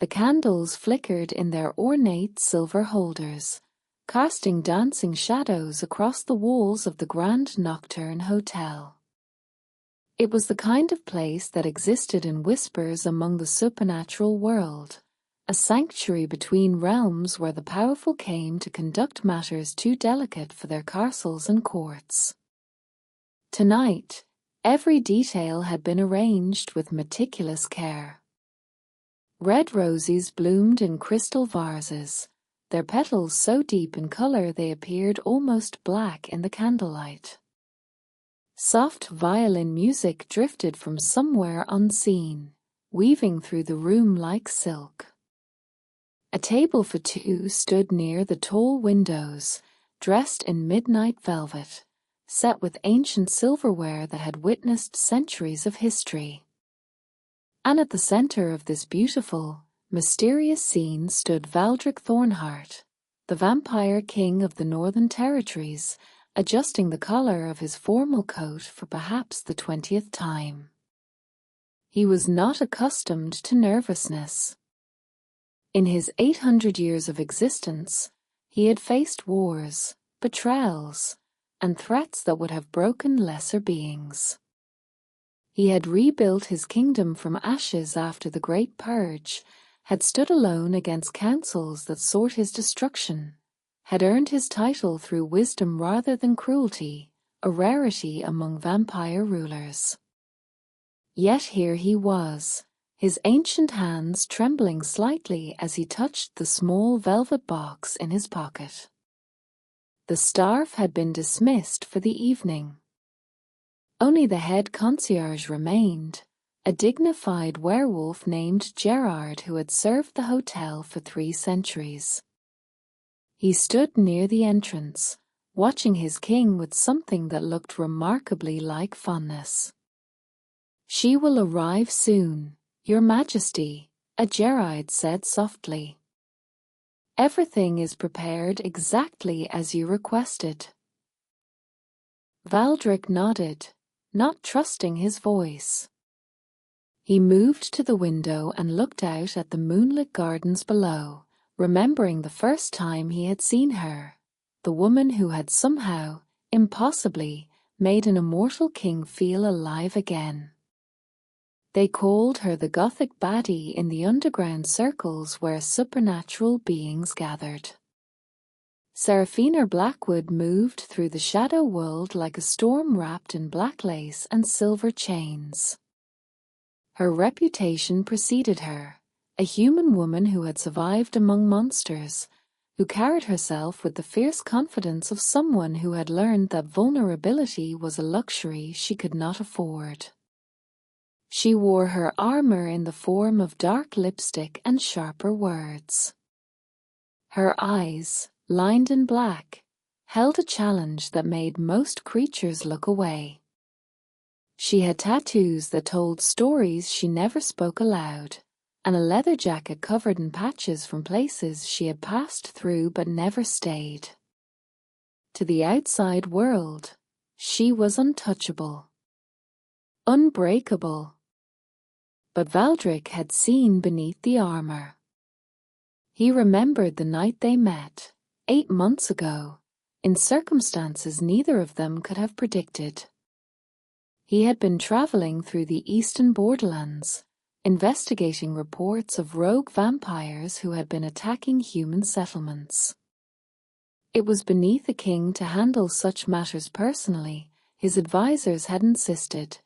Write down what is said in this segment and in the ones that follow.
The candles flickered in their ornate silver holders, casting dancing shadows across the walls of the Grand Nocturne Hotel. It was the kind of place that existed in whispers among the supernatural world, a sanctuary between realms where the powerful came to conduct matters too delicate for their castles and courts. Tonight, every detail had been arranged with meticulous care. Red roses bloomed in crystal vases, their petals so deep in color they appeared almost black in the candlelight. Soft violin music drifted from somewhere unseen, weaving through the room like silk. A table for two stood near the tall windows, dressed in midnight velvet, set with ancient silverware that had witnessed centuries of history. And at the center of this beautiful, mysterious scene stood Valdric Thornheart, the vampire king of the Northern Territories, adjusting the collar of his formal coat for perhaps the 20th time. He was not accustomed to nervousness. In his 800 years of existence, he had faced wars, betrayals, and threats that would have broken lesser beings. He had rebuilt his kingdom from ashes after the Great Purge, had stood alone against councils that sought his destruction, had earned his title through wisdom rather than cruelty, a rarity among vampire rulers. Yet here he was, his ancient hands trembling slightly as he touched the small velvet box in his pocket. The staff had been dismissed for the evening. Only the head concierge remained, a dignified werewolf named Gerard who had served the hotel for 3 centuries. He stood near the entrance, watching his king with something that looked remarkably like fondness. "She will arrive soon, Your Majesty," a Gerard said softly. "Everything is prepared exactly as you requested." Valdric nodded, not trusting his voice. He moved to the window and looked out at the moonlit gardens below, remembering the first time he had seen her, the woman who had somehow, impossibly, made an immortal king feel alive again. They called her the Gothic Baddie in the underground circles where supernatural beings gathered. Seraphina Blackwood moved through the shadow world like a storm wrapped in black lace and silver chains. Her reputation preceded her, a human woman who had survived among monsters, who carried herself with the fierce confidence of someone who had learned that vulnerability was a luxury she could not afford. She wore her armor in the form of dark lipstick and sharper words. Her eyes, lined in black, held a challenge that made most creatures look away. She had tattoos that told stories she never spoke aloud, and a leather jacket covered in patches from places she had passed through but never stayed. To the outside world, she was untouchable, unbreakable. But Valdric had seen beneath the armor. He remembered the night they met, 8 months ago, in circumstances neither of them could have predicted. He had been traveling through the eastern borderlands, investigating reports of rogue vampires who had been attacking human settlements. It was beneath a king to handle such matters personally, his advisors had insisted,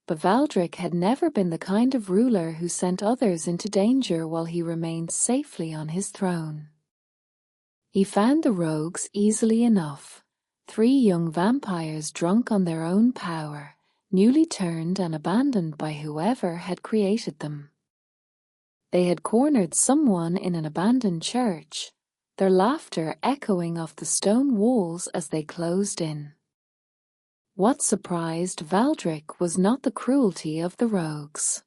but Valdric had never been the kind of ruler who sent others into danger while he remained safely on his throne. He found the rogues easily enough, 3 young vampires drunk on their own power, newly turned and abandoned by whoever had created them. They had cornered someone in an abandoned church, their laughter echoing off the stone walls as they closed in. What surprised Valdric was not the cruelty of the rogues.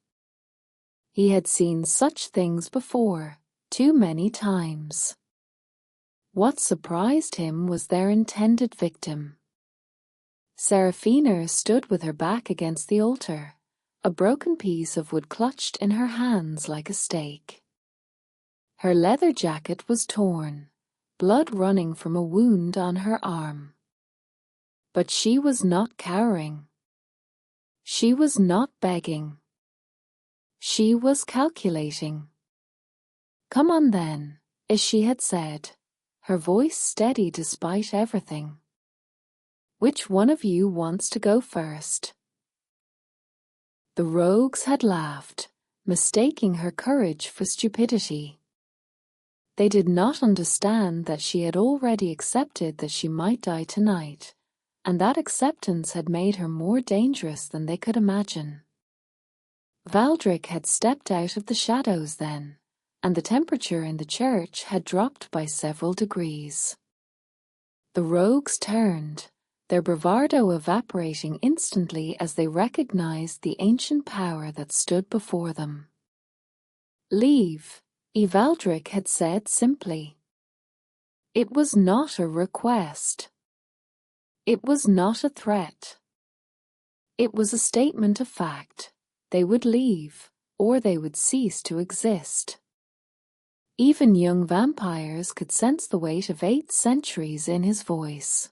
He had seen such things before, too many times. What surprised him was their intended victim. Seraphina stood with her back against the altar, a broken piece of wood clutched in her hands like a stake. Her leather jacket was torn, blood running from a wound on her arm. But she was not cowering. She was not begging. She was calculating. "Come on then," as she had said, her voice steady despite everything. "Which one of you wants to go first?" The rogues had laughed, mistaking her courage for stupidity. They did not understand that she had already accepted that she might die tonight, and that acceptance had made her more dangerous than they could imagine. Valdric had stepped out of the shadows then, and the temperature in the church had dropped by several degrees. The rogues turned, their bravado evaporating instantly as they recognized the ancient power that stood before them. "Leave," Valdric had said simply. It was not a request. It was not a threat. It was a statement of fact. They would leave, or they would cease to exist. Even young vampires could sense the weight of 8 centuries in his voice.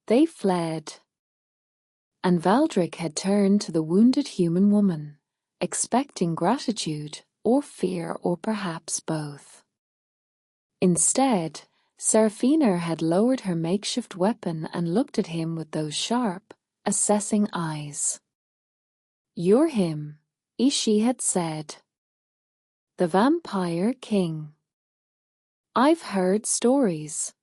They fled. And Valdric had turned to the wounded human woman, expecting gratitude, or fear, or perhaps both. Instead, Seraphina had lowered her makeshift weapon and looked at him with those sharp, assessing eyes. "You're him," she had said. "The Vampire King. I've heard stories.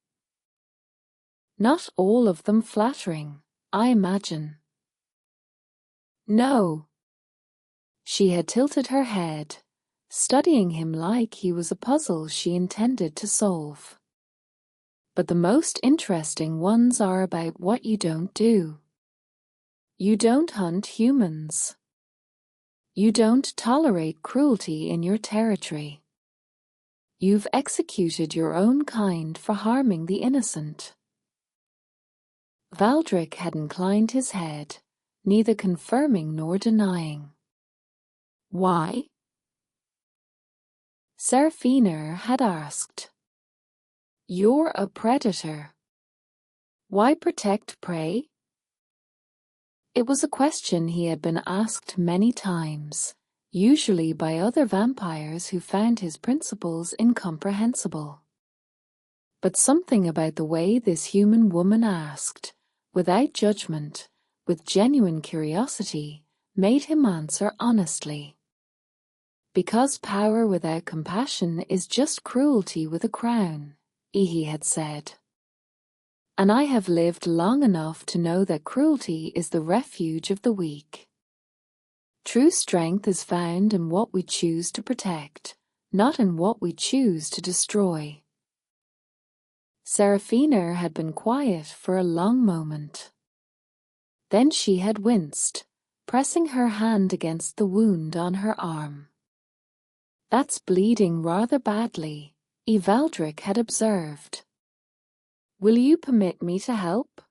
Not all of them flattering, I imagine." "No." She had tilted her head, studying him like he was a puzzle she intended to solve. "But the most interesting ones are about what you don't do. You don't hunt humans. You don't tolerate cruelty in your territory. You've executed your own kind for harming the innocent." Valdric had inclined his head, neither confirming nor denying. "Why?" Seraphina had asked. "You're a predator. Why protect prey?" It was a question he had been asked many times, usually by other vampires who found his principles incomprehensible. But something about the way this human woman asked, without judgment, with genuine curiosity, made him answer honestly. "Because power without compassion is just cruelty with a crown," he had said. "And I have lived long enough to know that cruelty is the refuge of the weak. True strength is found in what we choose to protect, not in what we choose to destroy." Seraphina had been quiet for a long moment. Then she had winced, pressing her hand against the wound on her arm. "That's bleeding rather badly," Valdric had observed. "Will you permit me to help?"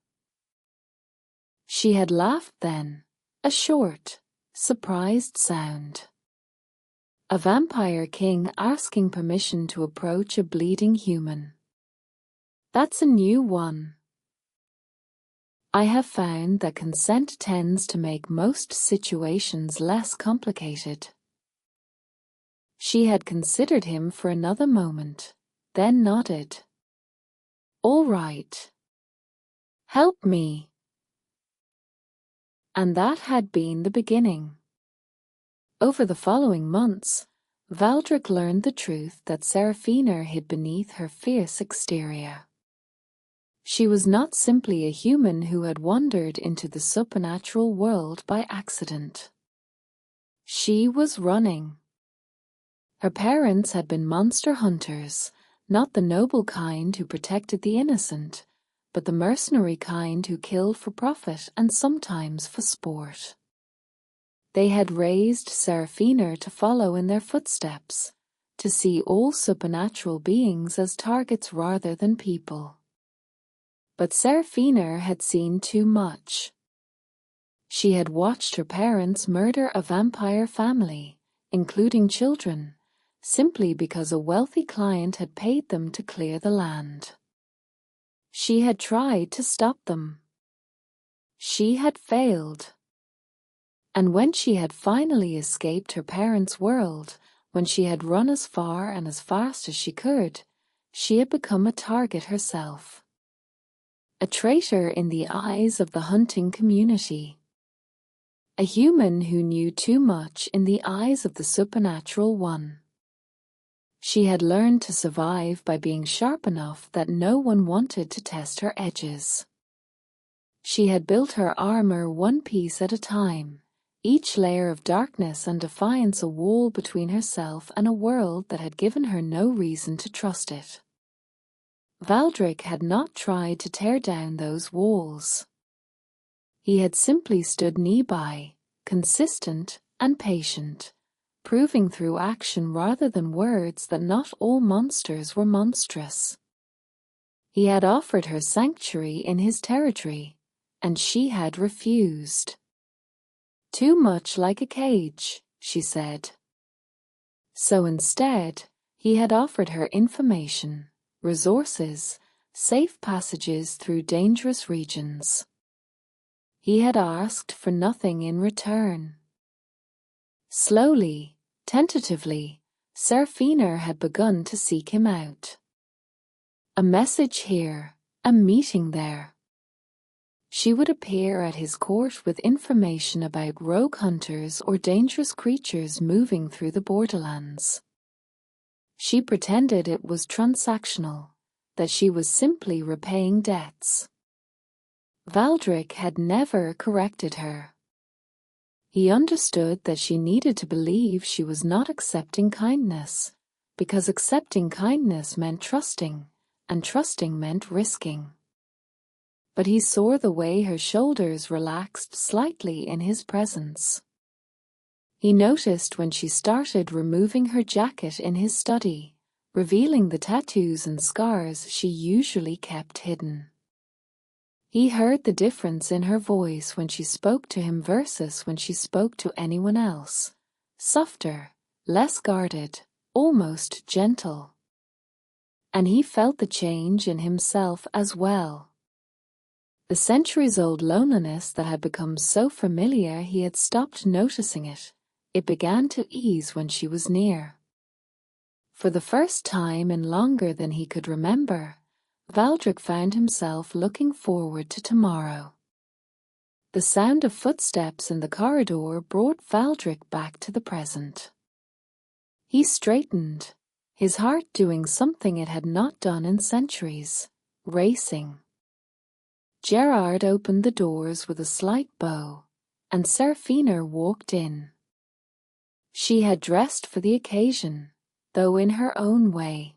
She had laughed then, a short, surprised sound. A vampire king asking permission to approach a bleeding human. That's a new one. I have found that consent tends to make most situations less complicated. She had considered him for another moment, then nodded. "All right. Help me." And that had been the beginning. Over the following months, Valdric learned the truth that Seraphina hid beneath her fierce exterior. She was not simply a human who had wandered into the supernatural world by accident. She was running. Her parents had been monster hunters, not the noble kind who protected the innocent, but the mercenary kind who killed for profit and sometimes for sport. They had raised Seraphina to follow in their footsteps, to see all supernatural beings as targets rather than people. But Seraphina had seen too much. She had watched her parents murder a vampire family, including children, simply because a wealthy client had paid them to clear the land. She had tried to stop them. She had failed. And when she had finally escaped her parents' world, when she had run as far and as fast as she could, she had become a target herself. A traitor in the eyes of the hunting community. A human who knew too much in the eyes of the supernatural one. She had learned to survive by being sharp enough that no one wanted to test her edges. She had built her armor one piece at a time, each layer of darkness and defiance a wall between herself and a world that had given her no reason to trust it. Valdric had not tried to tear down those walls. He had simply stood nearby, consistent and patient, proving through action rather than words that not all monsters were monstrous. He had offered her sanctuary in his territory, and she had refused. Too much like a cage, she said. So instead, he had offered her information, resources, safe passages through dangerous regions. He had asked for nothing in return. Slowly, tentatively, Serafina had begun to seek him out. A message here, a meeting there. She would appear at his court with information about rogue hunters or dangerous creatures moving through the borderlands. She pretended it was transactional, that she was simply repaying debts. Valdric had never corrected her. He understood that she needed to believe she was not accepting kindness, because accepting kindness meant trusting, and trusting meant risking. But he saw the way her shoulders relaxed slightly in his presence. He noticed when she started removing her jacket in his study, revealing the tattoos and scars she usually kept hidden. He heard the difference in her voice when she spoke to him versus when she spoke to anyone else. Softer, less guarded, almost gentle. And he felt the change in himself as well. The centuries-old loneliness that had become so familiar he had stopped noticing it. It began to ease when she was near. For the first time in longer than he could remember, Valdric found himself looking forward to tomorrow. The sound of footsteps in the corridor brought Valdric back to the present. He straightened, his heart doing something it had not done in centuries, racing. Gerard opened the doors with a slight bow, and Serafina walked in. She had dressed for the occasion, though in her own way.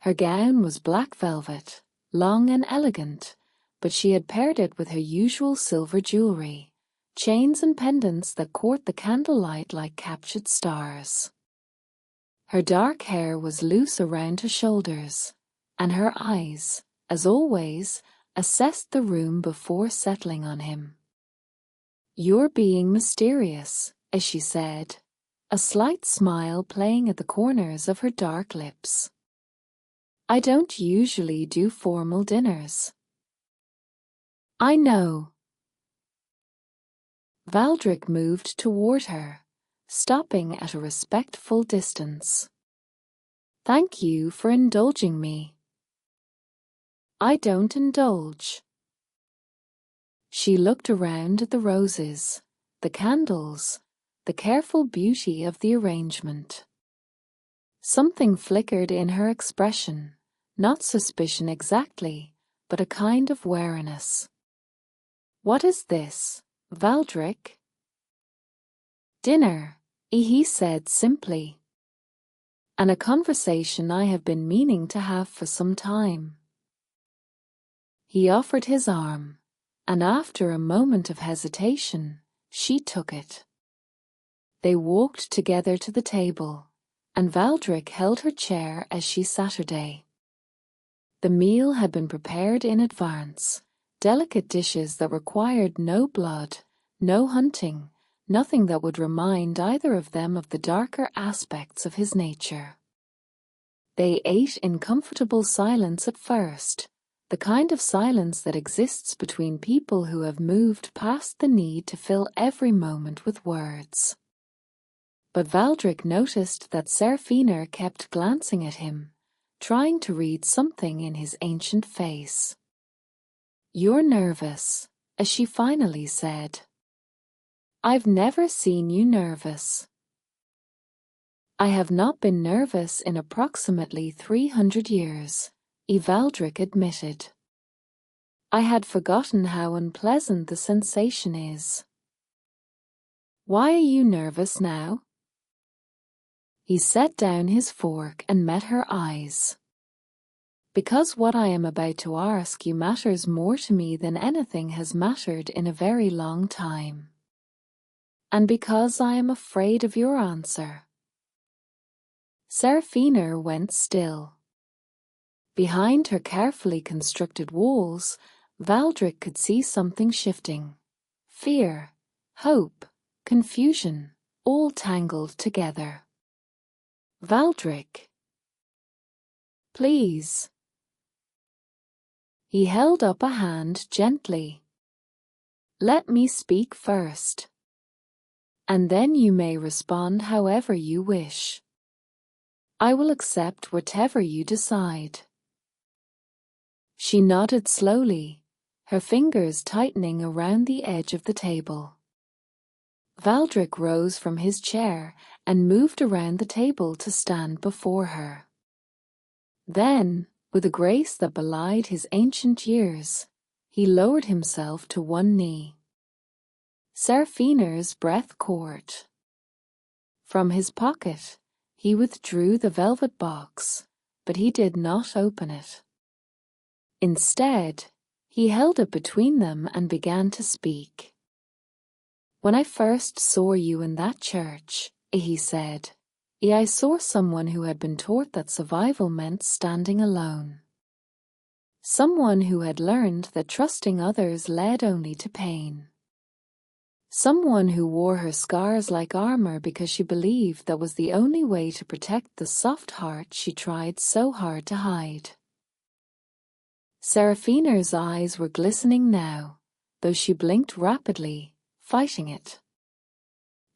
Her gown was black velvet, long and elegant, but she had paired it with her usual silver jewelry, chains and pendants that caught the candlelight like captured stars. Her dark hair was loose around her shoulders, and her eyes, as always, assessed the room before settling on him. "You're being mysterious," as she said, a slight smile playing at the corners of her dark lips. "I don't usually do formal dinners." "I know." Valdric moved toward her, stopping at a respectful distance. "Thank you for indulging me." "I don't indulge." She looked around at the roses, the candles, the careful beauty of the arrangement. Something flickered in her expression, not suspicion exactly, but a kind of wariness. "What is this, Valdric?" "Dinner," he said simply. "And a conversation I have been meaning to have for some time." He offered his arm, and after a moment of hesitation, she took it. They walked together to the table, and Valdric held her chair as she sat her day. The meal had been prepared in advance, delicate dishes that required no blood, no hunting, nothing that would remind either of them of the darker aspects of his nature. They ate in comfortable silence at first, the kind of silence that exists between people who have moved past the need to fill every moment with words. But Valdric noticed that Seraphina kept glancing at him, trying to read something in his ancient face. "You're nervous," as she finally said. "I've never seen you nervous." "I have not been nervous in approximately 300 years, Valdric admitted. "I had forgotten how unpleasant the sensation is." "Why are you nervous now?" He set down his fork and met her eyes. "Because what I am about to ask you matters more to me than anything has mattered in a very long time. And because I am afraid of your answer." Seraphina went still. Behind her carefully constructed walls, Valdric could see something shifting. Fear, hope, confusion, all tangled together. "Valdric. Please." He held up a hand gently. "Let me speak first. And then you may respond however you wish. I will accept whatever you decide." She nodded slowly, her fingers tightening around the edge of the table. Valdric rose from his chair and moved around the table to stand before her. Then, with a grace that belied his ancient years, he lowered himself to one knee. Seraphina's breath caught. From his pocket, he withdrew the velvet box, but he did not open it. Instead, he held it between them and began to speak. "When I first saw you in that church," he said, "I saw someone who had been taught that survival meant standing alone. Someone who had learned that trusting others led only to pain. Someone who wore her scars like armor because she believed that was the only way to protect the soft heart she tried so hard to hide." Seraphina's eyes were glistening now, though she blinked rapidly, fighting it.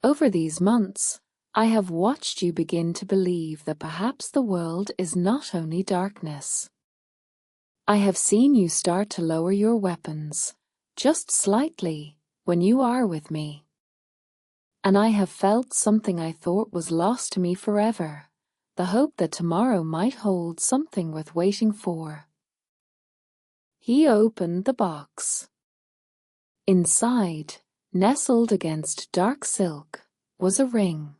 "Over these months, I have watched you begin to believe that perhaps the world is not only darkness. I have seen you start to lower your weapons, just slightly, when you are with me. And I have felt something I thought was lost to me forever, the hope that tomorrow might hold something worth waiting for." He opened the box. Inside, nestled against dark silk, was a ring.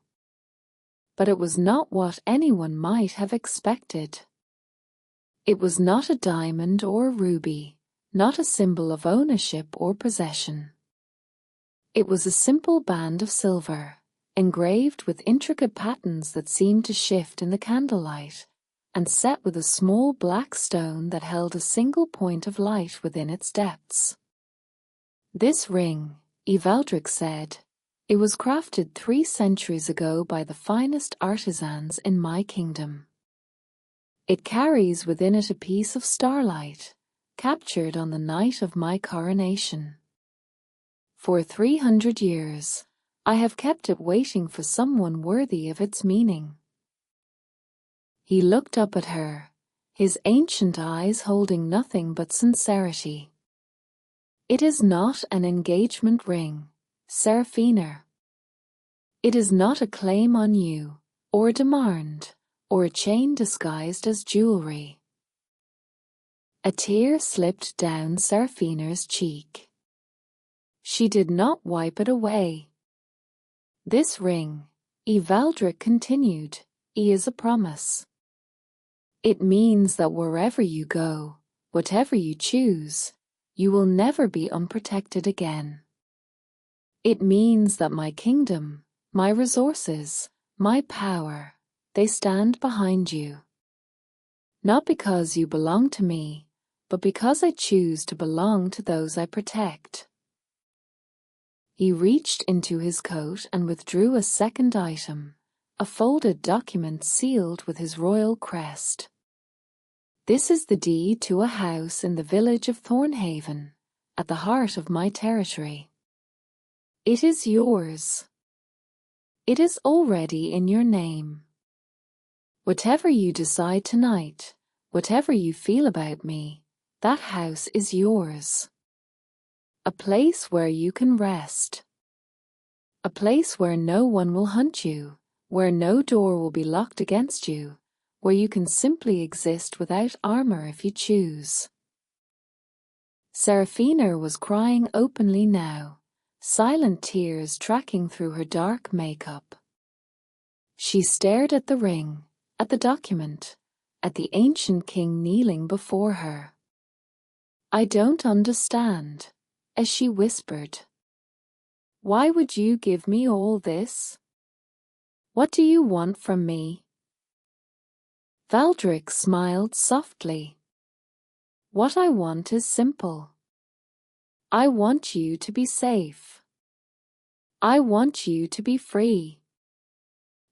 But it was not what anyone might have expected. It was not a diamond or a ruby, not a symbol of ownership or possession. It was a simple band of silver, engraved with intricate patterns that seemed to shift in the candlelight, and set with a small black stone that held a single point of light within its depths. "This ring," Valdric said, "it was crafted 3 centuries ago by the finest artisans in my kingdom. It carries within it a piece of starlight, captured on the night of my coronation. For 300 years, I have kept it waiting for someone worthy of its meaning." He looked up at her, his ancient eyes holding nothing but sincerity. "It is not an engagement ring, Seraphina. It is not a claim on you, or a demand, or a chain disguised as jewelry." A tear slipped down Seraphina's cheek. She did not wipe it away. "This ring," Valdric continued, "is a promise. It means that wherever you go, whatever you choose, you will never be unprotected again. It means that my kingdom, my resources, my power, they stand behind you. Not because you belong to me, but because I choose to belong to those I protect." He reached into his coat and withdrew a second item, a folded document sealed with his royal crest. This is the deed to a house in the village of Thornhaven, at the heart of my territory. It is yours. It is already in your name. Whatever you decide tonight, whatever you feel about me, that house is yours. A place where you can rest. A place where no one will hunt you, where no door will be locked against you, where you can simply exist without armor if you choose. Seraphina was crying openly now, silent tears tracking through her dark makeup. She stared at the ring, at the document, at the ancient king kneeling before her. "I don't understand," as she whispered. "Why would you give me all this? What do you want from me?" Valdric smiled softly. "What I want is simple. I want you to be safe. I want you to be free.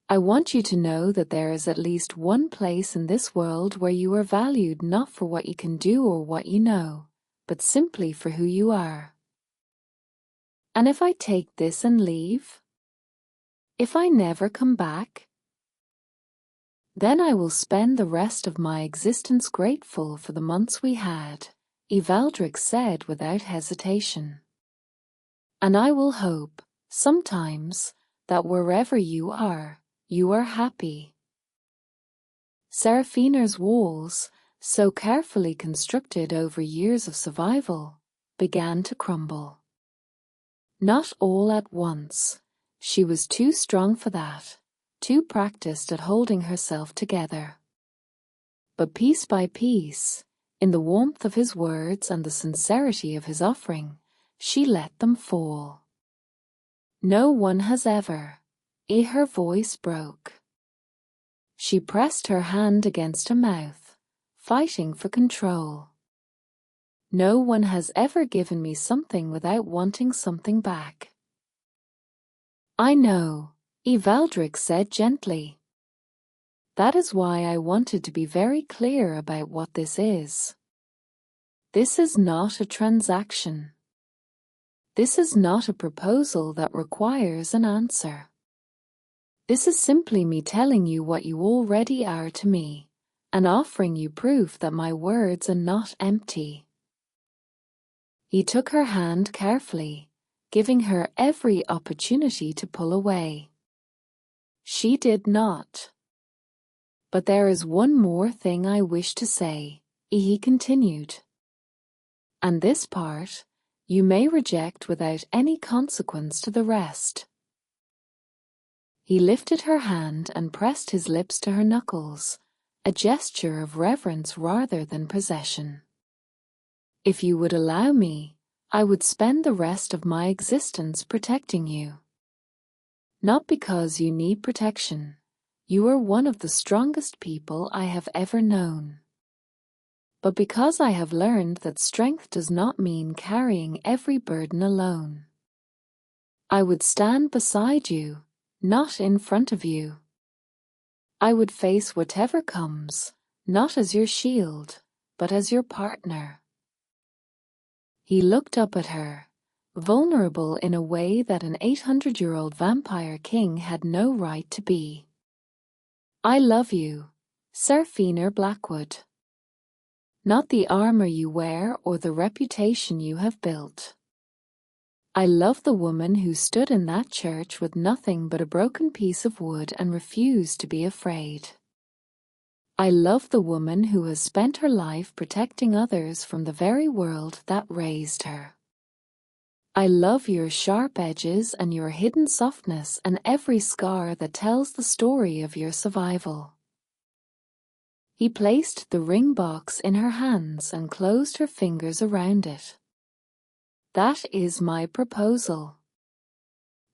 I want you to know that there is at least one place in this world where you are valued not for what you can do or what you know, but simply for who you are. And if I take this and leave? If I never come back? Then I will spend the rest of my existence grateful for the months we had," Valdric said without hesitation. "And I will hope, sometimes, that wherever you are happy." Seraphina's walls, so carefully constructed over years of survival, began to crumble. Not all at once. She was too strong for that, too practiced at holding herself together. But piece by piece, in the warmth of his words and the sincerity of his offering, she let them fall. "No one has ever," her voice broke. She pressed her hand against her mouth, fighting for control. "No one has ever given me something without wanting something back." "I know," Valdric said gently. "That is why I wanted to be very clear about what this is. This is not a transaction. This is not a proposal that requires an answer. This is simply me telling you what you already are to me, and offering you proof that my words are not empty." He took her hand carefully, giving her every opportunity to pull away. She did not. "But there is one more thing I wish to say," he continued. "And this part, you may reject without any consequence to the rest." He lifted her hand and pressed his lips to her knuckles, a gesture of reverence rather than possession. "If you would allow me, I would spend the rest of my existence protecting you. Not because you need protection. You are one of the strongest people I have ever known. But because I have learned that strength does not mean carrying every burden alone. I would stand beside you, not in front of you. I would face whatever comes, not as your shield, but as your partner." He looked up at her, vulnerable in a way that an 800-year-old vampire king had no right to be. "I love you, Seraphina Blackwood. Not the armor you wear or the reputation you have built. I love the woman who stood in that church with nothing but a broken piece of wood and refused to be afraid. I love the woman who has spent her life protecting others from the very world that raised her. I love your sharp edges and your hidden softness and every scar that tells the story of your survival." He placed the ring box in her hands and closed her fingers around it. "That is my proposal.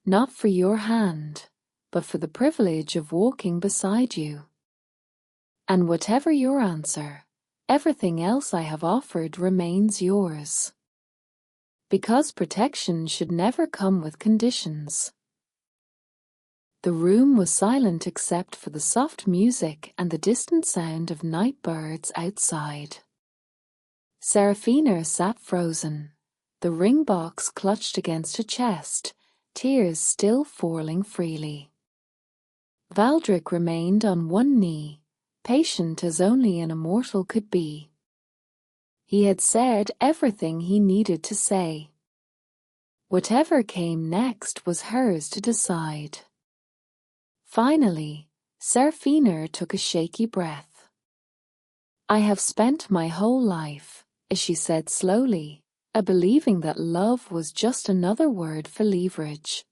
Not for your hand, but for the privilege of walking beside you. And whatever your answer, everything else I have offered remains yours." because protection should never come with conditions. The room was silent except for the soft music and the distant sound of night birds outside. Seraphina sat frozen, the ring box clutched against her chest, tears still falling freely. Valdric remained on one knee, patient as only an immortal could be. He had said everything he needed to say. Whatever came next was hers to decide. Finally, Seraphina took a shaky breath. "I have spent my whole life," she said slowly, believing that love was just another word for leverage.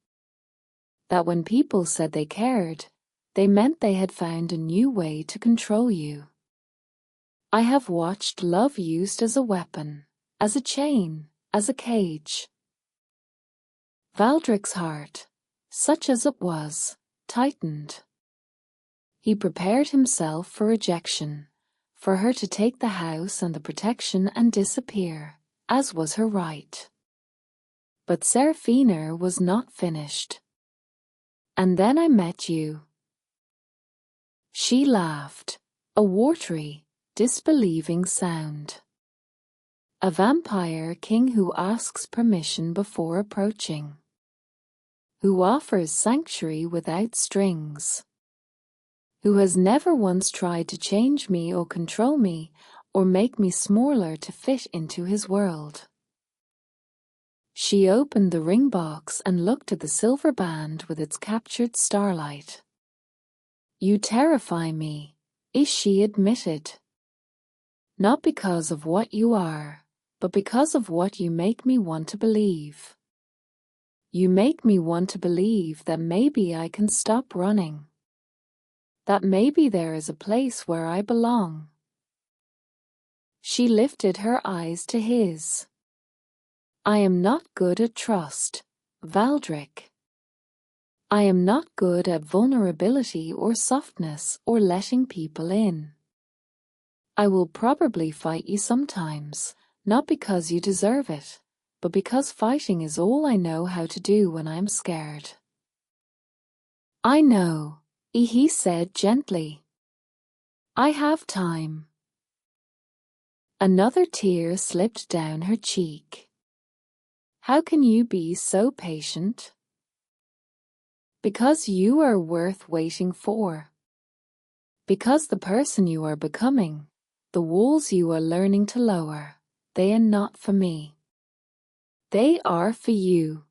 That when people said they cared, they meant they had found a new way to control you. I have watched love used as a weapon, as a chain, as a cage. Valdric's heart, such as it was, tightened. He prepared himself for rejection, for her to take the house and the protection and disappear, as was her right. But Seraphina was not finished. "And then I met you." She laughed, a watery, disbelieving sound. A vampire king who asks permission before approaching. Who offers sanctuary without strings. Who has never once tried to change me or control me or make me smaller to fit into his world. She opened the ring box and looked at the silver band with its captured starlight. "You terrify me," she admitted. "Not because of what you are, but because of what you make me want to believe. You make me want to believe that maybe I can stop running. That maybe there is a place where I belong." She lifted her eyes to his. "I am not good at trust, Valdric. I am not good at vulnerability or softness or letting people in. I will probably fight you sometimes, not because you deserve it, but because fighting is all I know how to do when I'm scared." "I know," he said gently. "I have time." Another tear slipped down her cheek. "How can you be so patient?" "Because you are worth waiting for. Because the person you are becoming, the walls you are learning to lower, they are not for me. They are for you.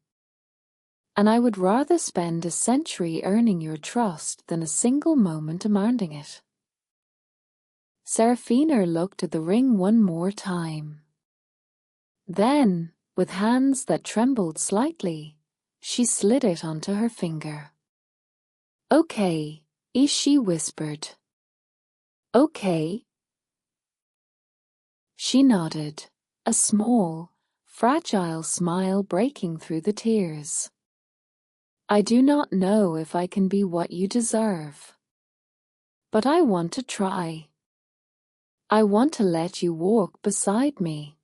And I would rather spend a century earning your trust than a single moment demanding it." Seraphina looked at the ring one more time. Then, with hands that trembled slightly, she slid it onto her finger. "Okay," she whispered. "Okay." She nodded, a small, fragile smile breaking through the tears. "I do not know if I can be what you deserve. But I want to try. I want to let you walk beside me.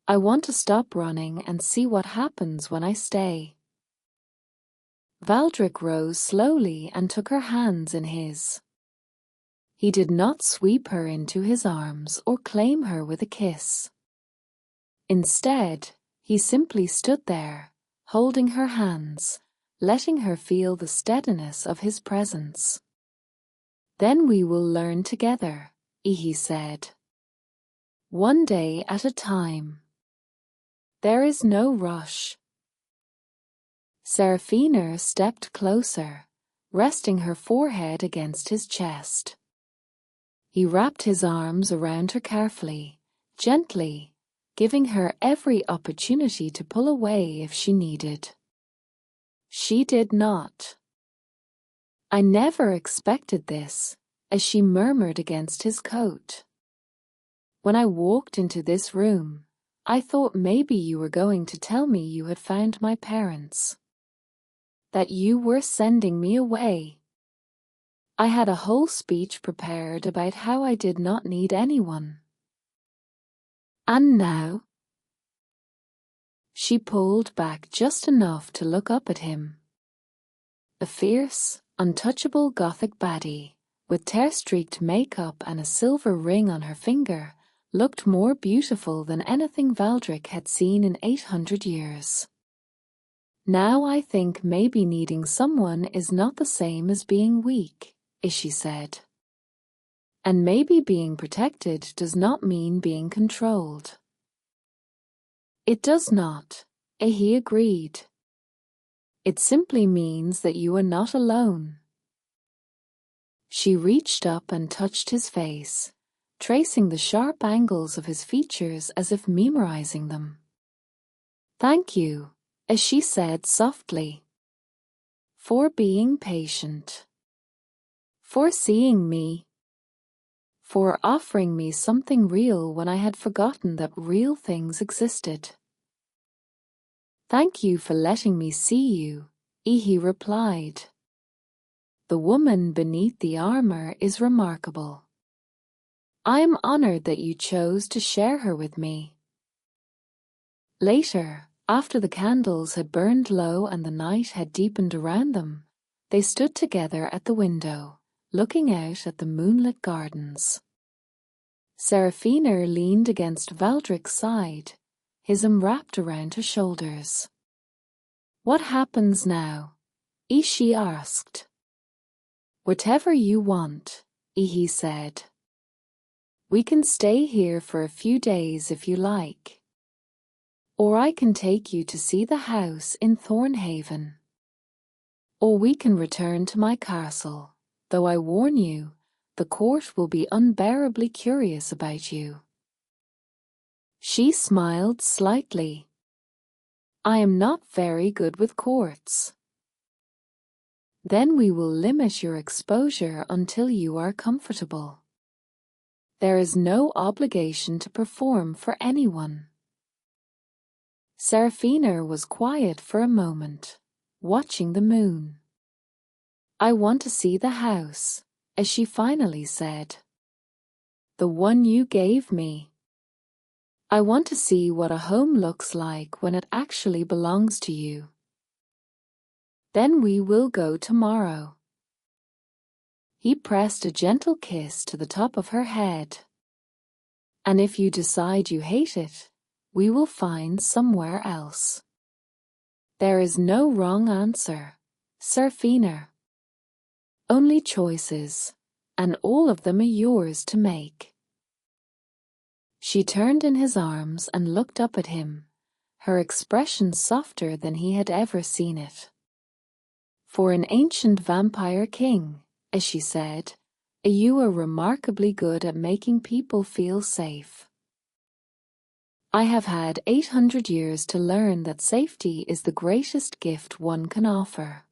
I want to stop running and see what happens when I stay." Valdric rose slowly and took her hands in his. He did not sweep her into his arms or claim her with a kiss. Instead, he simply stood there, holding her hands, letting her feel the steadiness of his presence. "Then we will learn together," he said. "One day at a time. There is no rush." Seraphina stepped closer, resting her forehead against his chest. He wrapped his arms around her carefully, gently, giving her every opportunity to pull away if she needed. She did not. "I never expected this," as she murmured against his coat. "When I walked into this room, I thought maybe you were going to tell me you had found my parents. That you were sending me away. I had a whole speech prepared about how I did not need anyone. And now?" She pulled back just enough to look up at him. A fierce, untouchable Gothic baddie, with tear-streaked makeup and a silver ring on her finger, looked more beautiful than anything Valdric had seen in 800 years. Now I think maybe needing someone is not the same as being weak, she said. And maybe being protected does not mean being controlled. It does not, he agreed. It simply means that you are not alone. She reached up and touched his face, tracing the sharp angles of his features as if memorizing them. Thank you, as she said softly. For being patient. For seeing me. For offering me something real when I had forgotten that real things existed. Thank you for letting me see you, he replied. The woman beneath the armor is remarkable. I am honored that you chose to share her with me. Later, after the candles had burned low and the night had deepened around them, they stood together at the window, looking out at the moonlit gardens. Seraphina leaned against Valdric's side, his arm wrapped around her shoulders. What happens now? She asked. Whatever you want, he said. We can stay here for a few days if you like. Or I can take you to see the house in Thornhaven. Or we can return to my castle, though I warn you, the court will be unbearably curious about you. She smiled slightly. I am not very good with courts. Then we will limit your exposure until you are comfortable. There is no obligation to perform for anyone. Seraphina was quiet for a moment, watching the moon. I want to see the house, as she finally said. The one you gave me. I want to see what a home looks like when it actually belongs to you. Then we will go tomorrow. He pressed a gentle kiss to the top of her head. And if you decide you hate it, we will find somewhere else. There is no wrong answer, Seraphina. Only choices, and all of them are yours to make. She turned in his arms and looked up at him, her expression softer than he had ever seen it. For an ancient vampire king, as she said, you are remarkably good at making people feel safe. I have had 800 years to learn that safety is the greatest gift one can offer.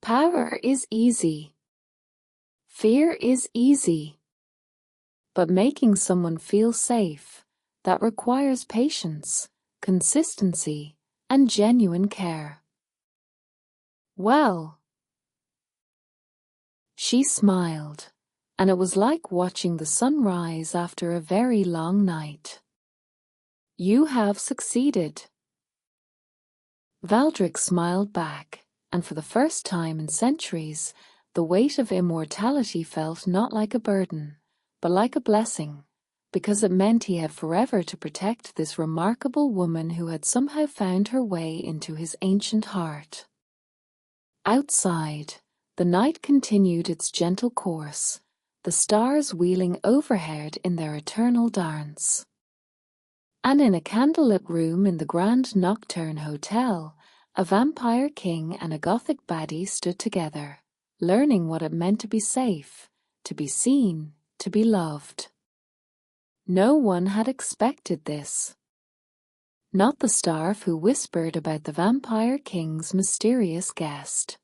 Power is easy. Fear is easy. But making someone feel safe, that requires patience, consistency, and genuine care. Well, she smiled, and it was like watching the sun rise after a very long night. You have succeeded. Valdric smiled back, and for the first time in centuries, the weight of immortality felt not like a burden, but like a blessing, because it meant he had forever to protect this remarkable woman who had somehow found her way into his ancient heart. Outside, the night continued its gentle course, the stars wheeling overhead in their eternal dance. And in a candlelit room in the Grand Nocturne Hotel, a vampire king and a Gothic baddie stood together, learning what it meant to be safe, to be seen, to be loved. No one had expected this. Not the starf who whispered about the vampire king's mysterious guest.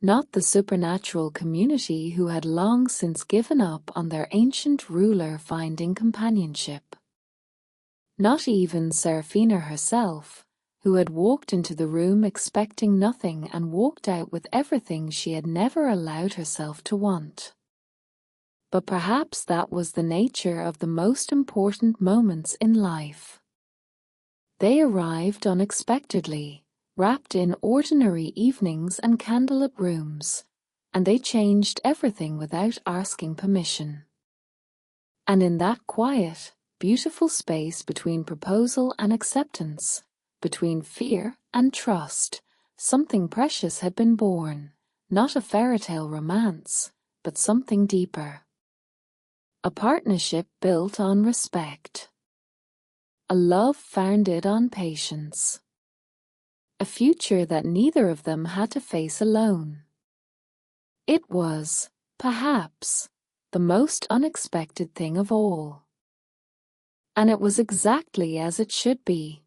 Not the supernatural community who had long since given up on their ancient ruler finding companionship. Not even Seraphina herself, who had walked into the room expecting nothing and walked out with everything she had never allowed herself to want. But perhaps that was the nature of the most important moments in life. They arrived unexpectedly, wrapped in ordinary evenings and candlelit rooms, and they changed everything without asking permission. And in that quiet, beautiful space between proposal and acceptance, between fear and trust, something precious had been born, not a fairy tale romance, but something deeper. A partnership built on respect. A love founded on patience. A future that neither of them had to face alone. It was, perhaps, the most unexpected thing of all. And it was exactly as it should be.